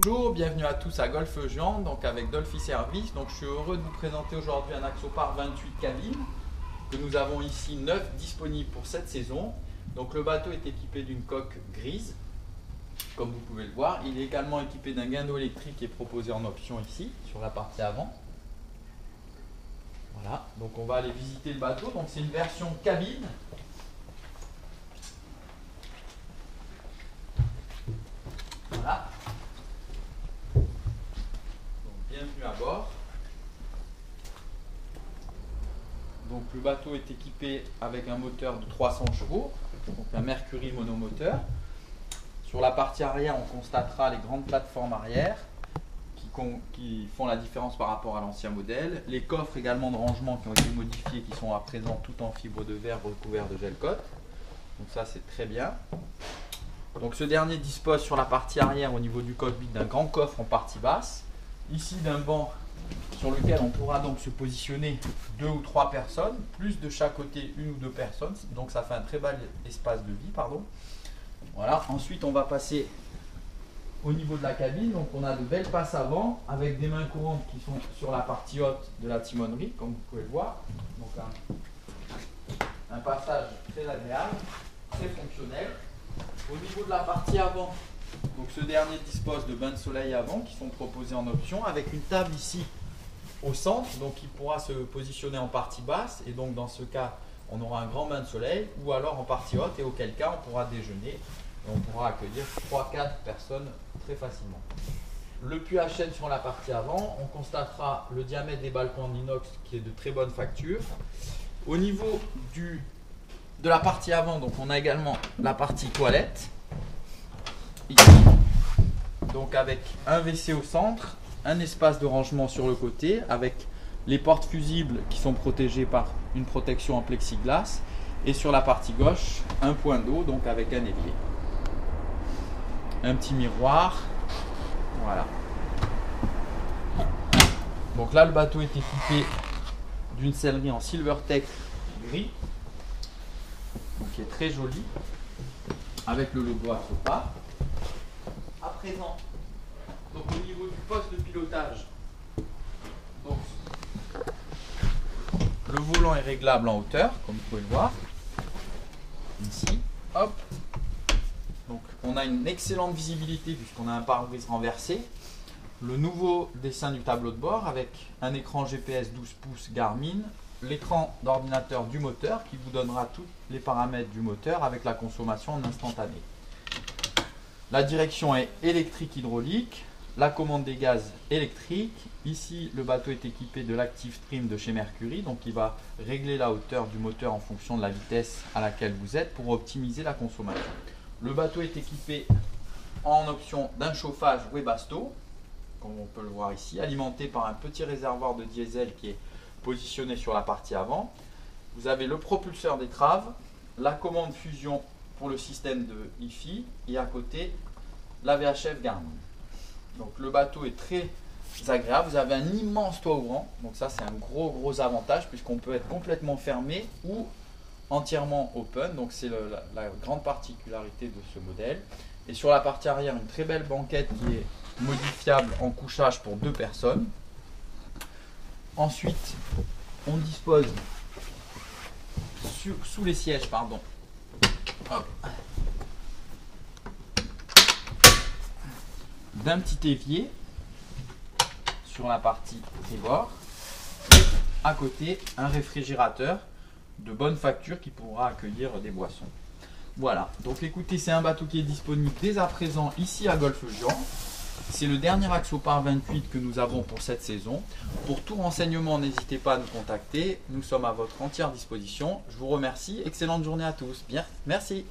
Bonjour, bienvenue à tous à Golfe Géant, donc avec Dolphy Service. Donc je suis heureux de vous présenter aujourd'hui un Axopar 28 cabines que nous avons ici 9 disponibles pour cette saison. Donc le bateau est équipé d'une coque grise, comme vous pouvez le voir. Il est également équipé d'un guindeau électrique qui est proposé en option ici sur la partie avant. Voilà, donc on va aller visiter le bateau. Donc c'est une version cabine. Voilà. Bienvenue à bord. Donc le bateau est équipé avec un moteur de 300 chevaux, donc un Mercury monomoteur. Sur la partie arrière, on constatera les grandes plateformes arrière qui font la différence par rapport à l'ancien modèle. Les coffres également de rangement qui ont été modifiés, qui sont à présent tout en fibre de verre recouvert de gel coat. Donc ça c'est très bien. Donc ce dernier dispose sur la partie arrière au niveau du cockpit d'un grand coffre en partie basse. Ici d'un banc sur lequel on pourra donc se positionner 2 ou 3 personnes, plus de chaque côté 1 ou 2 personnes, donc ça fait un très bel espace de vie. Voilà. Ensuite on va passer au niveau de la cabine, donc on a de belles passes avant avec des mains courantes qui sont sur la partie haute de la timonerie, comme vous pouvez le voir. Donc un passage très agréable, très fonctionnel. Au niveau de la partie avant, donc ce dernier dispose de bains de soleil avant qui sont proposés en option avec une table ici au centre, donc il pourra se positionner en partie basse et donc dans ce cas on aura un grand bain de soleil, ou alors en partie haute, et auquel cas on pourra déjeuner et on pourra accueillir 3-4 personnes très facilement. Le puits à chaîne sur la partie avant, on constatera le diamètre des balcons en inox qui est de très bonne facture. Au niveau de la partie avant, donc on a également la partie toilette ici, donc avec un WC au centre, un espace de rangement sur le côté avec les portes fusibles qui sont protégées par une protection en plexiglas, et sur la partie gauche un point d'eau, donc avec un évier, un petit miroir. Voilà. Donc là le bateau est équipé d'une sellerie en Silvertech gris, donc qui est très joli avec le logo Axopar. À présent, donc au niveau du poste de pilotage, donc, le volant est réglable en hauteur, comme vous pouvez le voir ici. Hop. Donc on a une excellente visibilité puisqu'on a un pare-brise renversé. Le nouveau dessin du tableau de bord avec un écran GPS 12 pouces Garmin, l'écran d'ordinateur du moteur qui vous donnera tous les paramètres du moteur avec la consommation en instantané. La direction est électrique hydraulique, la commande des gaz électrique. Ici le bateau est équipé de l'Active Trim de chez Mercury, donc il va régler la hauteur du moteur en fonction de la vitesse à laquelle vous êtes pour optimiser la consommation. Le bateau est équipé en option d'un chauffage Webasto, comme on peut le voir ici, alimenté par un petit réservoir de diesel qui est positionné sur la partie avant. Vous avez le propulseur d'étrave, la commande fusion pour le système de hi-fi, et à côté la VHF Garmin. Donc le bateau est très agréable. Vous avez un immense toit ouvrant, donc ça c'est un gros avantage puisqu'on peut être complètement fermé ou entièrement open, donc c'est la grande particularité de ce modèle. Et sur la partie arrière, une très belle banquette qui est modifiable en couchage pour 2 personnes. Ensuite on dispose sous les sièges, d'un petit évier sur la partie tribord, et à côté un réfrigérateur de bonne facture qui pourra accueillir des boissons. Voilà, donc écoutez, c'est un bateau qui est disponible dès à présent ici à Golfe Géant. C'est le dernier Axopar 28 que nous avons pour cette saison. Pour tout renseignement, n'hésitez pas à nous contacter. Nous sommes à votre entière disposition. Je vous remercie. Excellente journée à tous. Bien, merci.